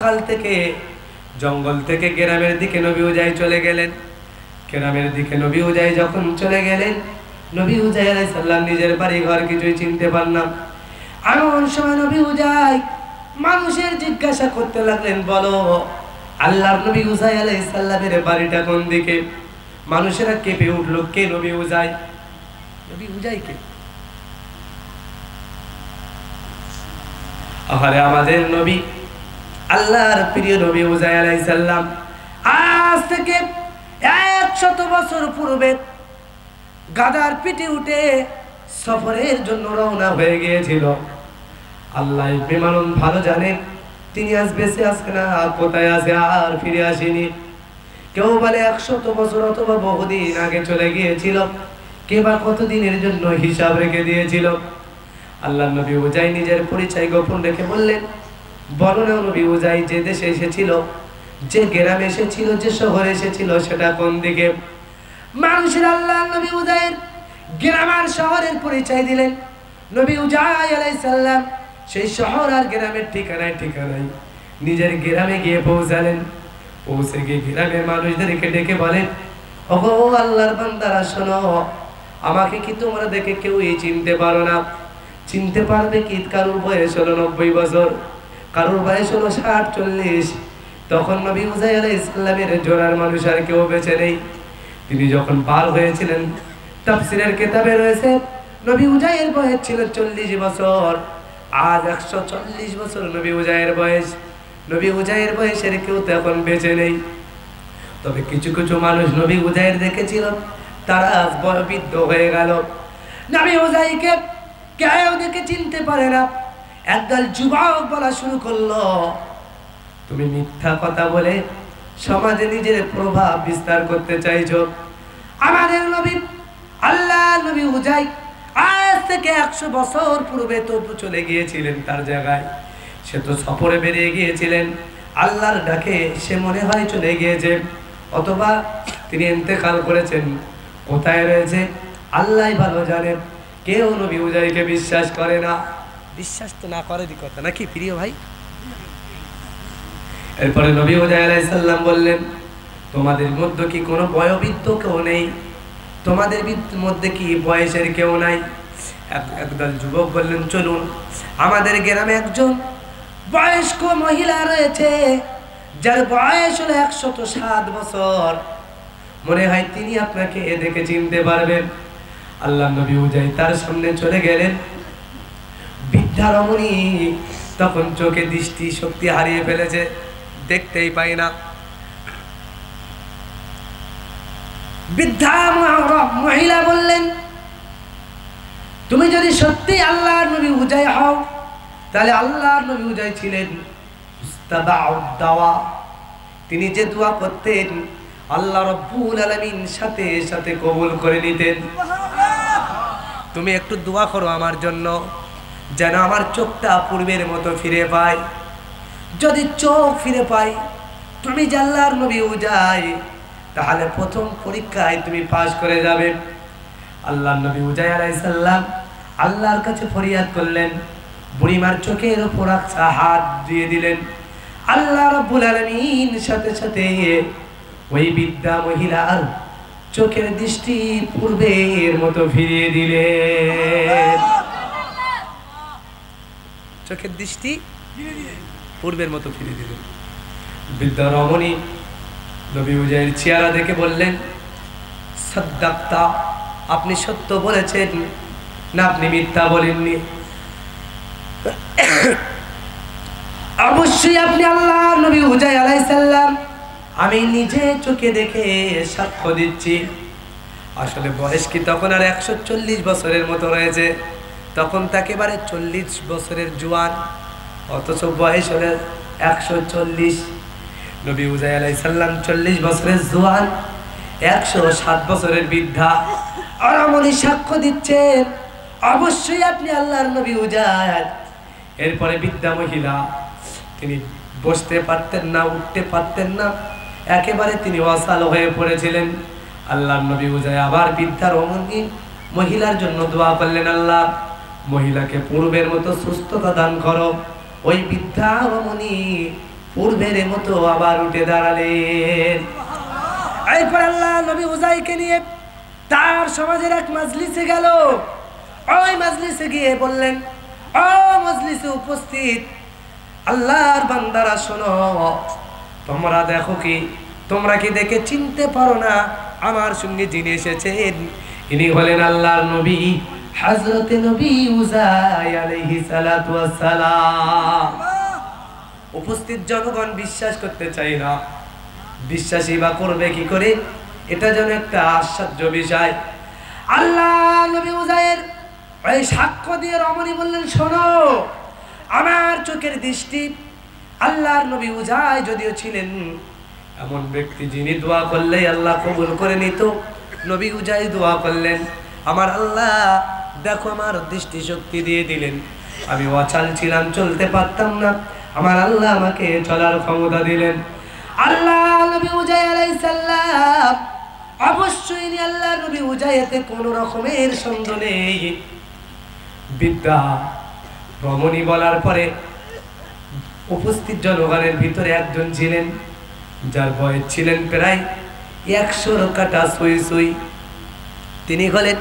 কাল থেকে জঙ্গল থেকে গ্রামের দিকে নবী উজাই চলে গেলেন। গ্রামের দিকে নবী উজাই যখন চলে গেলেন, নবী উজাই আলাইহিস সালাম নিজের বাড়ি ঘর কিছুই চিনতে পারলেন না। এমন সময় নবী উজাই মানুষের জিজ্ঞাসা করতে লাগলেন, বলো আল্লাহর নবী উজাই আলাইহিস সালামের বাড়িটা কোন দিকে? মানুষেরা কেঁপে উঠলো, কে নবী উজাই? নবী উজাই কে? আরে আমাদের নবী, আল্লাহর প্রিয় নবী উজাই আলাইহিস সালাম আজ থেকে 100 বছর পূর্বে গাধার পিঠে উঠে সফরের জন্য রওনা হয়ে গিয়েছিল। আল্লাহ বেমালুম ভালো জানে তিনি আজ বেঁচে আছে না কোথায় আছে, আর ফিরে আসেনি। কেউ বলে 100 বছর অথবা বহুদিন আগে চলে গিয়েছিল, কে বা কতদিনের জন্য হিসাব রেখে দিয়েছিল। আল্লাহর নবী উজাই নিজের পরিচয় গোপন রেখে বললেন, বলো না নবী উজাই যে দেশে এসেছিল, যে গ্রামে এসেছিল, যে শহরে এসেছিল, সেটা কোন দিকে? মানুষের আল্লাহর নবী উজাইয়ের গ্রাম আর শহরের পরিচয় দিলেন। নবী উজাই আলাইহিস সালাম সেই শহর আর গ্রামের ঠিকানায় নিজের গ্রামে গিয়ে পৌঁছালেন। পৌঁছে গিয়ে গ্রামের মানুষদেরকে ডেকে বলেন, ওগো আল্লাহর বান্দারা শোনো, আমাকে কি তোমরা দেখে কেউই চিনতে পারো না? চিনতে পারবে কি? কারোর বয়স হলো 90 বছর, কারোর বয়স হলো 60-40। তখন নবী উজাই আলাইহিস সালামের জোড়ার মানুষ আর কেউ বেঁচে নেই। তিনি যখন পার হয়েছিলেন, তাফসীরের কিতাবে রয়েছে নবী উজাইয়ের বয়স ছিল 40 বছর। আজ 140 বছর নবী উজাইয়ের বয়স। নবী উজাইয়ের বয়সের কেউ তো এখন বেঁচে নেই। তবে কিছু কিছু মানুষ নবী উজাইয়ের দেখেছিল, তারা আজ বয়োবৃদ্ধ হয়ে গেল। নবী উজাইকে কেউ দেখে চিনতে পারে না। একদল যুবক বলা শুরু করলো, তুমি মিথ্যা কথা বলে সমাজে নিজের প্রভাব বিস্তার করতে চাইছো। আমাদের নবী, আল্লাহ নবী উজাই আজ থেকে 100 বছর পূর্বে তো চলে গিয়েছিলেন তার জায়গায়। সে তো সফরে বেরিয়ে গিয়েছিলেন, আল্লাহর ডাকে সে মনে হয় চলে গিয়েছে, অথবা তিনি ইন্তেকাল করেছেন। কোথায় রয়েছে আল্লাহই ভালো জানেন। কেউ নবী উজাইকে বিশ্বাস করে না। বিশ্বাস তো না করেরই কথা নাকি প্রিয় ভাই? এরপরে নবী উজাই আলাইহিস সালাম বললেন, তোমাদের মধ্যে কি কোনো বয়োবৃদ্ধ কেউ নেই? তোমাদের মধ্যে কি বয়সের কেউ নাই? একদল যুবক বললেন, চলুন, আমাদের গ্রামে একজন বয়স্ক মহিলা রয়েছে, যার বয়স হলো 107 বছর। মনে হয় তিনি আপনাকে দেখে চিনতে পারবেন। আল্লাহ নবী উজাই তার সামনে চলে গেলেন। বৃদ্ধা রমণী তখন চোখে দৃষ্টি শক্তি হারিয়ে ফেলেছে, দেখতেই পাই না। বৃদ্ধা মহিলা বললেন, তুমি যদি সত্যি আল্লাহর নবী উজাই হও, তাহলে আল্লাহর নবী উজাই ছিলেন মুস্তাদাউদ দাওয়া। তিনি যে দোয়া করতেন আল্লাহ রাব্বুল আলামিন সাথে সাথে কবুল করে নিতেন। তুমি একটু দোয়া করো আমার জন্য, যেন আমার চোখটা পূর্বের মতো ফিরে পায়। যদি চোখ ফিরে পাই, তুমি যে আল্লাহর নবী উজাই, তাহলে প্রথম পরীক্ষায় তুমি পাস করে যাবে। আল্লাহর নবী উজাই আলাইহিস সালাম আল্লাহর কাছে ফরিয়াদ করলেন, বুড়িমার চোখের উপর হাত দিয়ে দিলেন। আল্লাহ রাব্বুল আলামিন সাথে সাথে ওই বৃদ্ধা মহিলার চোখের দৃষ্টি পূর্বের মতো ফিরিয়ে দিলেন। চোখের দৃষ্টি পূর্বের মতো ফিরিয়ে দিলেন। বৃদ্ধা রমণী নবী উজাইয়ের চেহারা দেখে বললেন, সাদ্দাক্তা, আপনি সত্য বলেছেন না আপনি মিথ্যা বলেননি? অবশ্যই আপনি আল্লাহ নবী উজাই আলাইহিস সালাম, আমি নিজে চোখে দেখে সাক্ষ্য দিচ্ছি। আসলে বয়স কি তখন আর 140 বছরের মতো রয়েছে? তখন তাকে এবারে 40 বছরের জোয়ান, অথচ বয়স হলে 140। নবী উজাই আলাইহিস সালাম 40 বছরের জোয়ান, 107 বছরের বৃদ্ধা। আর আমনি সাক্ষ্য দিচ্ছেন অবশ্যই আপনি আল্লাহর নবী উজাই। এরপরে বৃদ্ধা মহিলা, তিনি বসতে পারতেন না, উঠতে পারতেন না, একেবারে তিনি অসাল হয়ে পড়েছিলেন। আল্লাহর নবী উজাই আবার বৃদ্ধা রমণী মহিলার জন্য দোয়া করলেন, আল্লাহ মহিলাকে পূর্বের মতো সুস্থতা দান করো। ওই বৃদ্ধা রমণী পূর্বের মতো আবার উঠে দাঁড়ালেন। এরপর আল্লাহ নবী উজাইকে নিয়ে তার সমাজের এক মাজলিসে গেল। ওই মাজলিসে গিয়ে বললেন, ও মাজলিসে উপস্থিত আল্লাহর বান্দারা শোনো, তোমরা দেখো কি, তোমরা কি দেখে চিনতে পারো না আমার সঙ্গে যিনি এসেছেন ইনি হলেন আল্লাহর নবী হযরত নবী উজাই আলাইহিস সালাতু ওয়াস সালাম। উপস্থিত জনগণ বিশ্বাস করতে চাই না, বিশ্বাসী বা করবে কি করে, এটা যেন একটা আশ্চর্য বিষয়। আল্লাহ নবী উজাইর ওই সাক্ষ্য দিয়ে রমণী বললেন, শোনো, আমার চোখের দৃষ্টি আল্লাহর নবী উজাই যদিও ছিলেন এমন ব্যক্তি যিনি দোয়া করলেই আল্লাহ কবুল করে নিত। নবী উজাই দোয়া করলেন, আমার আল্লাহ দেখো আমার দৃষ্টি শক্তি দিয়ে দিলেন, আমি অচল ছিলাম, চলতে পারতাম না, আমার আল্লাহ আমাকে চলার ক্ষমতা দিলেন। আল্লাহ নবী উজাই আলাইহিস সালাম অবশ্যই ইনি আল্লাহর নবী উজাইতে কোনো রকমের সন্দেহ নেই বিদ্যা। রমণী বলার পরে উপস্থিত জনগণের ভিতরে একজন ছিলেন যার বয়স ছিলেন প্রায় 100 কাটা সুই সুই। তিনি হলেন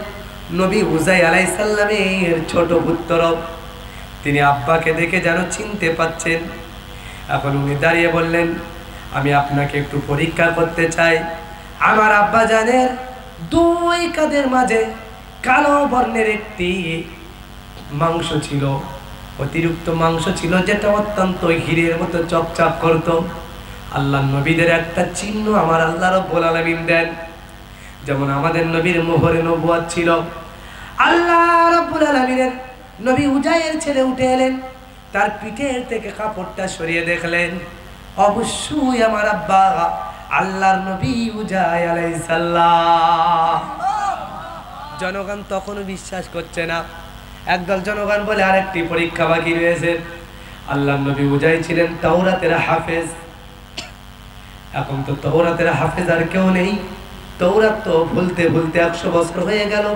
নবী উজাই আলাইহিস সালামের ছোট পুত্র। তিনি আব্বাকে দেখে যেন চিনতে পাচ্ছেন। এখন উনি দাঁড়িয়ে বললেন, আমি আপনাকে একটু পরীক্ষা করতে চাই। আমার আব্বা জানের 2 কাঁধের মাঝে কালো বর্ণের একটি মাংস ছিল, অতিরিক্ত মাংস ছিল, যেটা অত্যন্ত হীরের মতো চকচক করত। আল্লাহ নবীদের একটা চিহ্ন আমার আল্লাহ রাব্বুল আলামিন দেন, যেমন আমাদের নবীর মোহরে নবুয়ত ছিল। আল্লাহ রাব্বুল আলামিনের নবী উজাইয়ের ছেলে উঠে এলেন, তার পিঠের থেকে কাপড়টা সরিয়ে দেখলেন অবশ্যই আমার আব্বা আল্লাহর নবী উজাই আলাইহিস সালাম। জনগণ তখনও বিশ্বাস করছে না। একদল জনগণ বলে আরেকটি পরীক্ষা বাকি রয়েছে। আল্লাহর নবী উজাই ছিলেন তাওরাতের হাফেজ। এখন তো তাওরাতের হাফেজ আর কেউ নেই। তাওরাত তো ভুলতে ভুলতে 100 বছর হয়ে গেল,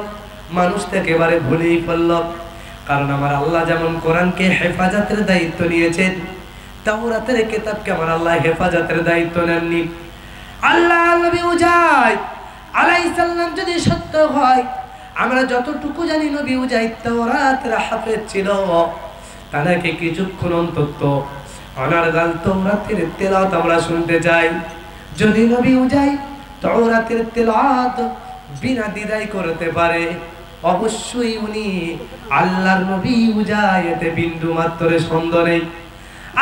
মানুষ তো একেবারে ভুলেই ফেলল। কারণ আমার আল্লাহ যেমন কোরআনকে হেফাজতের দায়িত্ব নিয়েছেন, তাওরাতের কিতাবকে আমার আল্লাহ হেফাজতের দায়িত্ব নেননি। আল্লাহ নবী উজাই আলাইহিস সালাম যদি সত্য হয়, আমরা যতটুকু জানি নবী উজাই তাওরাতের হাফেজ ছিল, তাদেরকে কিছুক্ষণ অন্তত অনারগাল তাওরাতের তেলাওয়াত আমরা শুনতে চাই। যদি নবী উজাই তাওরাতের তেলাওয়াত বিনা দ্বিধায় করতে পারে, অবশ্যই উনি আল্লাহর নবী উজাই, এতে বিন্দু মাত্র সন্দেহ নেই।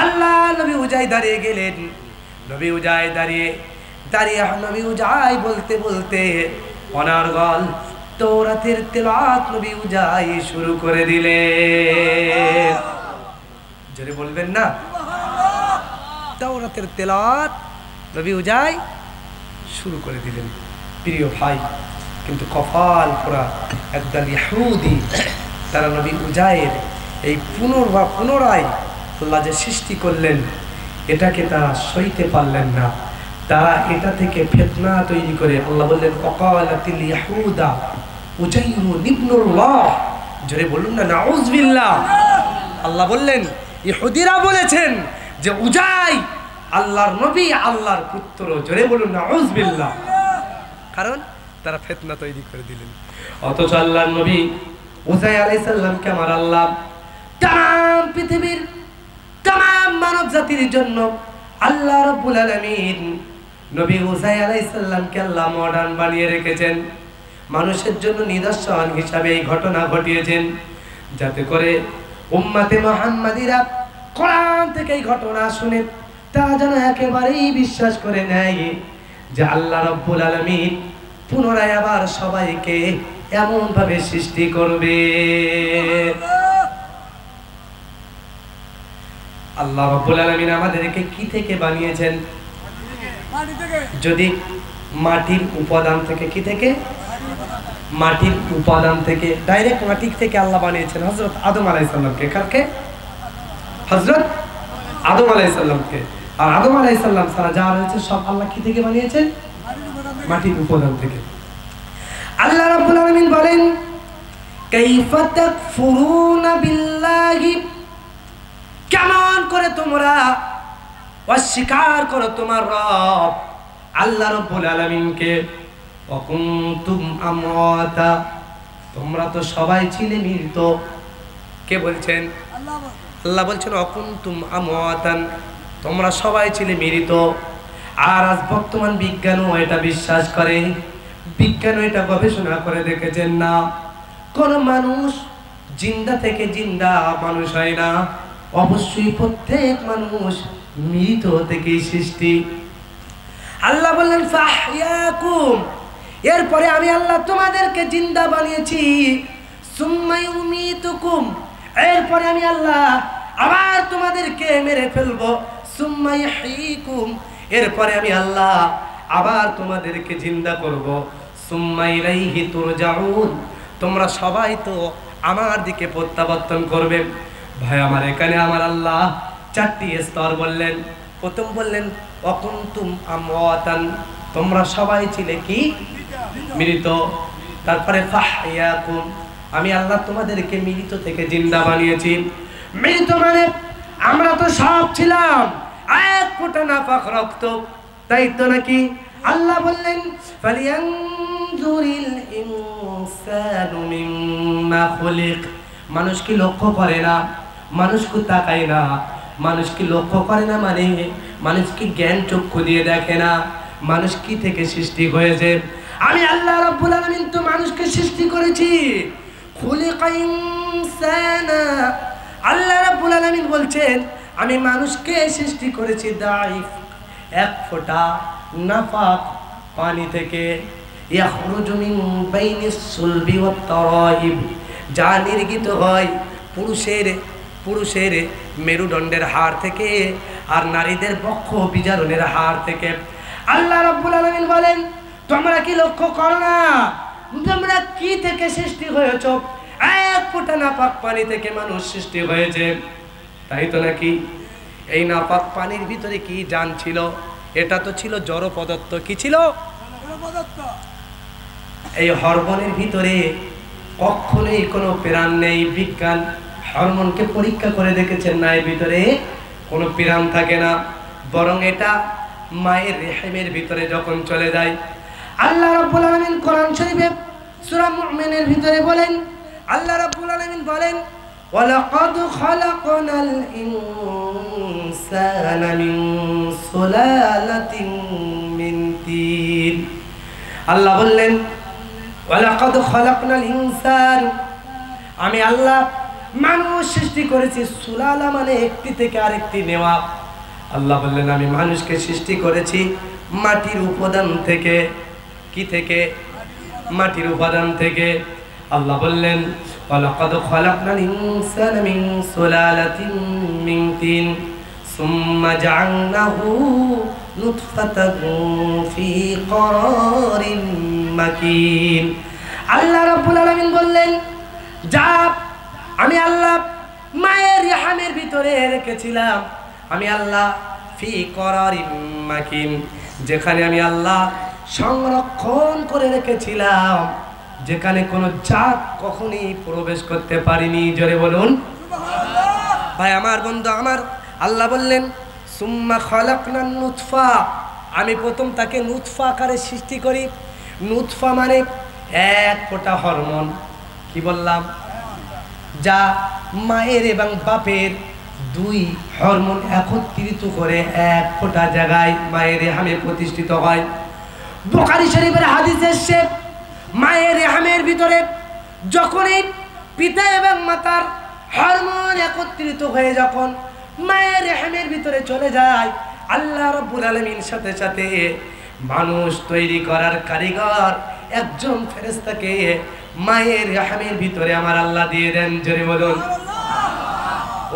আল্লাহ নবী উজাই দাঁড়িয়ে গেলেন। নবী উজাই দাঁড়িয়ে নবী উজাই বলতে বলতে অনারগল তাওরাতের তেলাওয়াত নবী উজাই শুরু করে দিলেন। জোরে বলবেন না? তাওরাতের তেলাওয়াত নবী উজাই শুরু করে দিলেন। প্রিয় ভাই, কিন্তু কপাল পোড়া একদল ইহুদি, তারা নবী উজাইয়ের এই পুনরায় আল্লাহ যে সৃষ্টি করলেন এটাকে তারা সইতে পারলেন না। তারা এটা থেকে ফিতনা তৈরি করে আল্লাহ বললেন ওয়াকালাতিল ইহুদা উজাইরু ইবনুল্লাহ। জোরে বলুন না নাউযুবিল্লাহ। আল্লাহ বললেন ইহুদিরা বলেছেন যে উজাই আল্লাহর নবী, আল্লাহর পুত্র। জোরে বলুন নাউযুবিল্লাহ। কারণ তারা ফিতনা তৈরি করে দিলেন। অথচ আল্লাহর নবী উজাই আলাইহিস সালামকে আমার আল্লাহ তাম পৃথিবীর তাম মানব জাতির জন্য আল্লাহ রাব্বুল আলামিন নবী উজাই আলাইহিস সালামকে আল্লাহ মডার্ন বানিয়ে রেখেছেন। মানুষের জন্য নিদর্শন হিসাবে এই ঘটনা ঘটিয়েছেন, যাতে করে উম্মতে মুহাম্মাদিরা কোরআন থেকে এই ঘটনা শুনে তারা যেন একেবারেই বিশ্বাস করে নেয় যে আল্লাহ রাব্বুল আলামিন পুনরায় আবার সবাইকে এমন ভাবে সৃষ্টি করবে। আল্লাহ রাব্বুল আলামিন আমাদেরকে কি থেকে বানিয়েছেন? যদি মাটির উপাদান থেকে, কি থেকে? মাটির উপাদান থেকে, ডাইরেক্ট মাটি থেকে আল্লাহ বানিয়েছেন হযরত আদম আলাইহিস সালামকে। কাকে? হযরত আদম আলাইহিস সালামকে। আর আদম আলাইহিস সালাম সারা যা রয়েছে সব আল্লাহ কি থেকে বানিয়েছেন? মাটির উপাদান থেকে। আল্লাহ রাব্বুল আলামিন বলেন কাইফা তাকফুরুনা বিল্লাহি, কেমন করে তোমরা অস্বীকার করো তোমার রব আল্লাহ রাব্বুল আলামিনকে। ওয়া কুনতুম আমওয়াতা, তোমরা তো সবাই ছিলে মৃত। কে বলছেন? আল্লাহ বলছেন ওয়া কুনতুম আমওয়াতান, তোমরা সবাই ছিলে মৃত। আর আজ বর্তমান বিজ্ঞানও এটা বিশ্বাস করে, বিজ্ঞানও এটা গবেষণা করে দেখেছেন না, কোন মানুষ জিন্দা থেকে জিন্দা মানুষ হয় না, অবশ্যই প্রত্যেক মানুষ মৃত থেকে সৃষ্টি। আল্লাহ বললেন ফাহইয়াকুম, এরপরে আমি আল্লাহ তোমাদেরকে জিন্দা বানিয়েছি। সুম্মা ইউমিতুকুম, এরপরে আমি আল্লাহ আবার তোমাদেরকে মেরে ফেলবো। সুম্মা ইহয়িকুম, এরপরে আমি আল্লাহ আবার তোমাদেরকে জিন্দা করব। সুম্মা ইলাইহি তুরজাউন, তোমরা সবাই তো আমার দিকে প্রত্যাবর্তন করবে। ভাই আমার, এখানে আমার আল্লাহ চারটি স্তর বললেন। প্রথম বললেন ওয়া কুনতুম আমওয়াতান, তোমরা সবাই ছিলে কি? মৃত। তারপরে ফাহইয়াকুম, আমি আল্লাহ তোমাদেরকে মৃত থেকে জিন্দা বানিয়েছি। মৃত মানে আমরা তো সব ছিলাম এক ফোঁটা নাপাক রক্ত, তাই তো নাকি? আল্লাহ বললেন ফালিয়ানজুরিল ইনসানু মিম্মা খুলিক, মানুষ কি লক্ষ্য করে না? মানুষ কি তাকায় না? মানুষ কি লক্ষ্য করে না? মানে মানুষ কি জ্ঞান চক্ষু দিয়ে দেখে না? মানুষ কি থেকে সৃষ্টি হয়েছে? আমি আল্লাহ রাব্বুল আলামিন তো মানুষকে সৃষ্টি করেছি। খুলিকা ইনসানা, আল্লাহ রাব্বুল আলামিন বলছেন আমি মানুষকে সৃষ্টি করেছি দাইফ, এক ফোঁটা নাপাক পানি থেকে। ইয়াখরুজু মিন বাইনিস সুলবি ওয়াত তারাইব, যা নির্গিত হয় পুরুষের মেরুদণ্ডের হাড় থেকে আর নারীদের বক্ষ বিজারণের হাড় থেকে। আল্লাহ রাব্বুল আলামিন বলেন তোমরা কি লক্ষ্য করো না তোমরা কি থেকে সৃষ্টি হয়েছো? এক ফোঁটা নাপাক পানি থেকে মানুষ সৃষ্টি হয়েছে, তাই তো নাকি? এই নাপাক পানির ভিতরে কি জান ছিল? এটা তো ছিল জড় পদার্থ। কি ছিল? এই হরমোনের ভিতরে কখনোই কোনো প্রাণ নেই। বিজ্ঞান হরমোনকে পরীক্ষা করে দেখেছেন না, এর ভিতরে কোনো প্রাণ থাকে না, বরং এটা মায়ের রেহেমের ভিতরে যখন চলে যায়। আল্লাহ রাব্বুল আলামিন কোরআন শরীফে সূরা মুমিনের ভিতরে বলেন, আল্লাহ রাব্বুল আলামিন বলেন ওয়ালাকাদ খালাকনাল ইনসানা মিন সুলালাতিন মিন তিন। আল্লাহ বললেন ওয়ালাকাদ খালাকনাল ইনসান, আমি আল্লাহ মানুষ সৃষ্টি করেছি। সুলালা মানে একটি থেকে আরেকটি নেওয়া। আল্লাহ বললেন আমি মানুষকে সৃষ্টি করেছি মাটির উপাদান থেকে। কি থেকে? মাটির উপাদান থেকে। আল্লাহ বললেন ওয়ালাকাদ খালাকনাল ইনসানা মিন সুলালাতিন মিন তিন সুম্মা জাআলনাহু নুতফাতান ফি করারিন মাকিন। আল্লাহ রাব্বুল আলামিন বললেন যা আমি আল্লাহ মায়ের রেহেমের ভিতরে রেখেছিলাম, আমি আল্লাহ ফি করারিন মাকিন, যেখানে আমি আল্লাহ সংরক্ষণ করে রেখেছিলাম, যেখানে কোনো জাত কখনই প্রবেশ করতে পারেনি। জোরে বলুন ভাই আমার, বন্ধু আমার। আল্লাহ বললেন সুম্মা খালাকনান নুতফা, আমি প্রথম তাকে নুতফা আকারে সৃষ্টি করি। নুতফা মানে এক ফোঁটা হরমোন। কি বললাম? যা মায়ের এবং বাপের দুই হরমোন একত্রিত করে এক ফোঁটা জায়গায় মায়ের রেহেমে প্রতিষ্ঠিত হয়। বুখারী শরীফের হাদিস এসেছে মায়ের রেহেমের ভিতরে যখনই পিতা এবং মাতার হরমোন একত্রিত হয়ে যখন মায়ের রেহেমের ভিতরে চলে যায়, আল্লাহ রাব্বুল আলামিন সাথে সাথে মানুষ তৈরি করার কারিগর একজন ফেরেশতাকে মায়ের রেহেমের ভিতরে আমার আল্লাহ দিয়ে দেন। জোরে বলুন।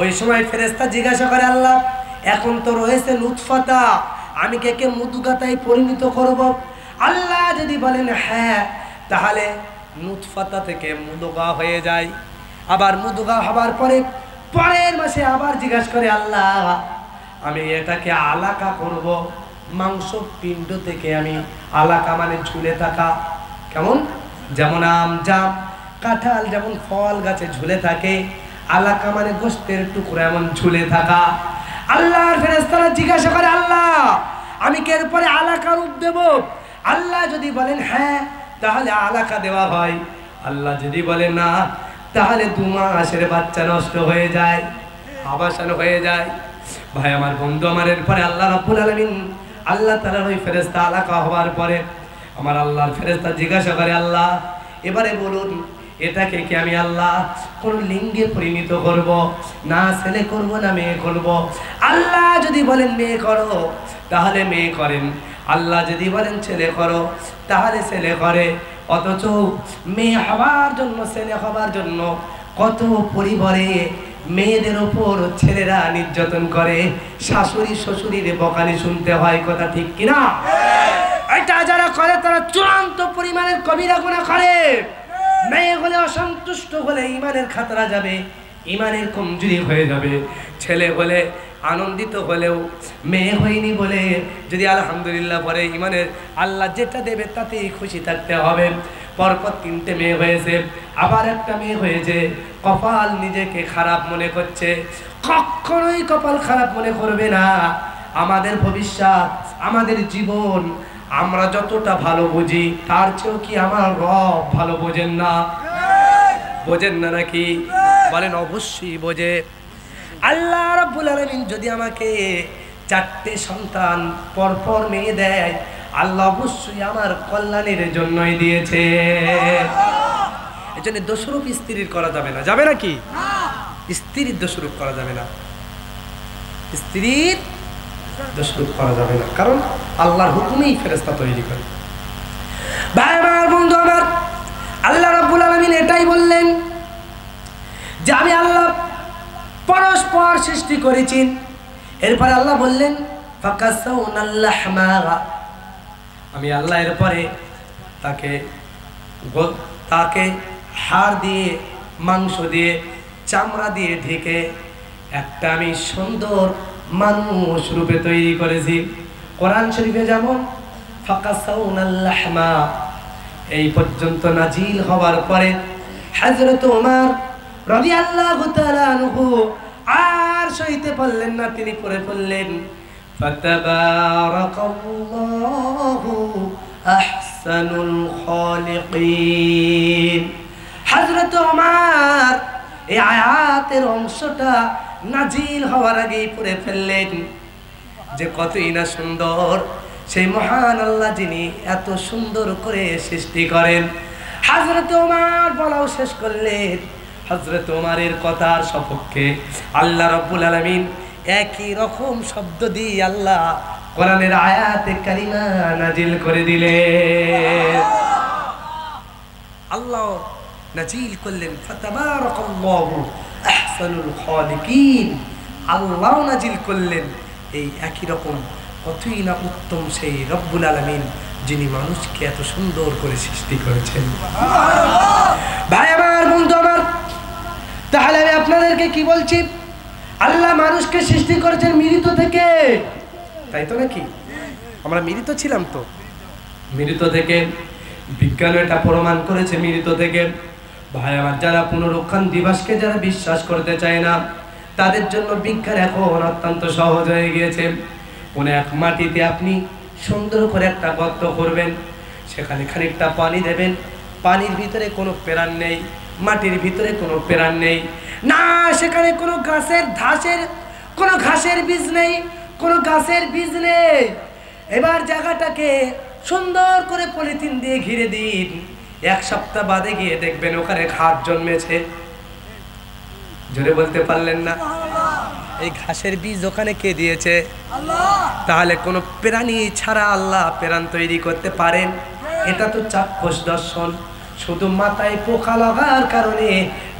ওই সময় ফেরেশতা জিজ্ঞাসা করে আল্লাহ এখন তো রয়েছে নুতফাতা, আমি কে মুদগাতায় পরিণত করব? আল্লাহ যদি বলেন হ্যাঁ, তাহলে নুতফাতা থেকে মুদগা হয়ে যায়। আবার মুদগা হবার পরে পরের মাসে আবার জিজ্ঞাসা করে আল্লাহ আমি এটাকে আলাকা করব। মাংস পিণ্ড থেকে আমি আলাকা মানে ঝুলে থাকা, কেমন? যেমন আম জাম কাঁঠাল যেমন ফল গাছে ঝুলে থাকে, আলাকা মানে গোশতের টুকরা এমন ঝুলে থাকা। আল্লাহর ফেরেশতারা জিজ্ঞাসা করে, আল্লাহ আমি কি এরপরে আলাকা রূপ দেব? আল্লাহ যদি বলেন হ্যাঁ, তাহলে আলাকা দেওয়া হয়। আল্লাহ যদি বলে না, তাহলে 2 মাসের বাচ্চা নষ্ট হয়ে যায়, আবাসন হয়ে যায়। ভাই আমার, বন্ধু আমার, এরপরে আল্লাহ রাব্বুল আলামিন, আল্লাহ তাআলার ওই ফেরেশতা আলাকা হওয়ার পরে আমার আল্লাহর ফেরেশতা জিজ্ঞাসা করে, আল্লাহ এবারে বলুন এটাকে কি আমি আল্লাহ কোন লিঙ্গে পরিণত করব, না ছেলে করব না মেয়ে করব? আল্লাহ যদি বলেন মেয়ে করো, তাহলে মেয়ে করেন। আল্লাহ যদি বলেন ছেলে করো, তাহলে ছেলে করে। অথচ মেয়ে হবার জন্য, ছেলে হবার জন্য কত পরিবারে মেয়েদের ওপর ছেলেরা নির্যাতন করে, শাশুড়ি শ্বশুরের বকানি শুনতে হয়। কথা ঠিক কিনা? এটা যারা করে তারা চূড়ান্ত পরিমাণের কবিরা গুনাহ করে। মেয়ে হলে অসন্তুষ্ট হলে ইমানের খাতরা যাবে, ইমানের কমজোরি হয়ে যাবে। ছেলে হলে আনন্দিত হলেও মেয়ে হয়নি বলে যদি আলহামদুলিল্লাহ পরে ইমানের আল্লাহ যেটা দেবে তাতেই খুশি থাকতে হবে। পরপর 3টে মেয়ে হয়েছে, আবার একটা মেয়ে হয়েছে, কপাল নিজেকে খারাপ মনে করছে। কখনোই কপাল খারাপ মনে করবে না। আমাদের ভবিষ্যৎ, আমাদের জীবন আমরা যতটা ভালো বুঝি তার চেয়েও কি আমার রব ভালো বোঝেন না? বোঝেন না নাকি? বলেন অবশ্যই বোঝে। আল্লাহ রাব্বুল আলামিন যদি আমাকে 4টে সন্তান পরপর মেয়ে দেয়, আল্লাহ অবশ্যই আমার কল্যাণের জন্যই দিয়েছে। এজন্য দোষরূপ স্ত্রীর করা যাবে না। যাবে নাকি? স্ত্রীর দোষরূপ করা যাবে না, স্ত্রীর দোষরূপ করা যাবে না, কারণ আল্লাহর হুকুমেই ফেরেশতা তৈরি করে। ভাই আমার, বন্ধু আমার, আল্লাহ রাব্বুল আলামিন এটাই বললেন যে আমি আল্লাহ পরস্পর সৃষ্টি করেছি। এরপরে আল্লাহ বললেন ফাকাসাউনাল লাহমা, আমি আল্লাহ এরপরে তাকে হাড় দিয়ে, মাংস দিয়ে, চামড়া দিয়ে ঢেকে একটা আমি সুন্দর মানুষ রূপে তৈরি করেছি। কোরআন শরীফে যেমন ফাকাসাউনাল লাহমা এই পর্যন্ত নাজিল হওয়ার পরে হযরত ওমর রাদিয়াল্লাহু তাআলা আনহু আর সইতে পারলেন না, তিনি পড়ে ফেললেন ফাতাবারাকাল্লাহু আহসানুল খালিকিন। হযরত ওমর এই আয়াতের অংশটা নাজিল হওয়ার আগেই পড়ে ফেললেন যে কতই না সুন্দর সেই মহান আল্লাহ যিনি এত সুন্দর করে সৃষ্টি করেন। হযরত ওমর বলাও শেষ করলেন, হযরত ওমরের কথার সপক্ষে আল্লাহ রাব্বুল আলামিন একই রকম শব্দ দিয়ে আল্লাহ কোরআনের আয়াতে কারিমা নাজিল করে দিলেন। আল্লাহ নাজিল করলেন ফাতাবারাকাল্লাহু আহসানুল খালিকিন। আল্লাহ নাজিল করলেন এই একই রকম কতই না উত্তম সেই রব্বুল আলামিন যিনি মানুষকে এত সুন্দর করে সৃষ্টি করেছেন। ভাই আমার, বন্ধু আমার, তাহলে আমি আপনাদেরকে কি বলছি, আল্লাহ মানুষকে সৃষ্টি করেছেন মৃত থেকে, তাই তো নাকি? আমরা মৃত ছিলাম তো, মৃত থেকে বিজ্ঞান এটা প্রমাণ করেছে মৃত থেকে। ভাই আমার, যারা পুনরুত্থান দিবসকে যারা বিশ্বাস করতে চায় না তাদের জন্য বিজ্ঞান এখন অত্যন্ত সহজ হয়ে গিয়েছে। কোন এক মাটিতে আপনি সুন্দর করে একটা গর্ত করবেন, সেখানে খানিকটা পানি দেবেন, পানির ভিতরে কোনো প্রাণ নেই, মাটির ভিতরে কোনো প্রাণ নেই না, সেখানে কোনো ঘাসের বীজ নেই, কোনো গাছের বীজ নেই। এবার জায়গাটাকে সুন্দর করে পলিথিন দিয়ে ঘিরে দিন, 1 সপ্তাহ বাদে গিয়ে দেখবেন ওখানে ঘাস জন্মেছে। জোরে বলতে পারলেন না? এই ঘাসের বীজ ওখানে কে দিয়েছে? তাহলে কোনো প্রাণী ছাড়া আল্লাহ প্রাণ তৈরি করতে পারেন? এটা তো চাক্ষুষ দর্শন। শুধু মাথায় পোকা লাগার কারণে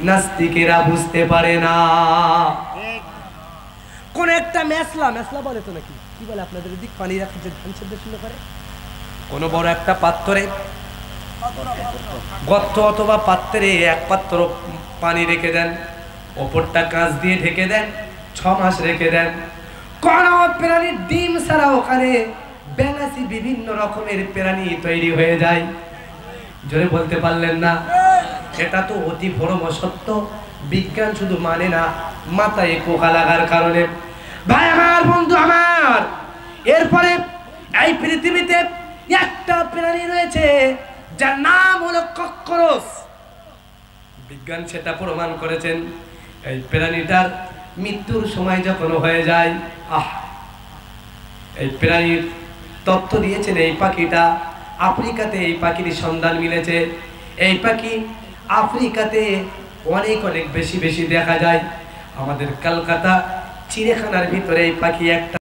নাস্তিকেরা বুঝতে পারে না। কোন একটা মেসলা বলে তো নাকি, কি বলে আপনাদের দিক, পানি রাখতে যে ধান সেদ্ধ শুরু করে, কোন বড় একটা পাত্রে গর্ত অথবা পাত্রে 1 পাত্র পানি রেখে দেন, ওপরটা কাঁচ দিয়ে ঢেকে দেন, 6 মাস রেখে দেন। কোন প্রাণীর ডিম ছাড়া ওখানে বেনাসি বিভিন্ন রকমের প্রাণী তৈরি হয়ে যায়। জোরে বলতে পারলেন না? এটা তো অতি বড় সত্য। বিজ্ঞান শুধু মানে না, মাথায় পোকা লাগার কারণে। ভাই আমার, বন্ধু আমার, এরপরে এই পৃথিবীতে একটা প্রাণী রয়েছে যার নাম হলো কক্করোচ। বিজ্ঞান সেটা প্রমাণ করেছেন। এই প্রাণীটার মৃত্যুর সময় যখন হয়ে যায়, এই প্রাণীর তথ্য দিয়েছেন এই পাখিটা আফ্রিকাতে, এই পাখির সন্ধান মিলেছে। এই পাখি আফ্রিকাতে অনেক অনেক বেশি বেশি দেখা যায়। আমাদের কলকাতা চিড়িয়াখানার ভিতরে এই পাখি একটা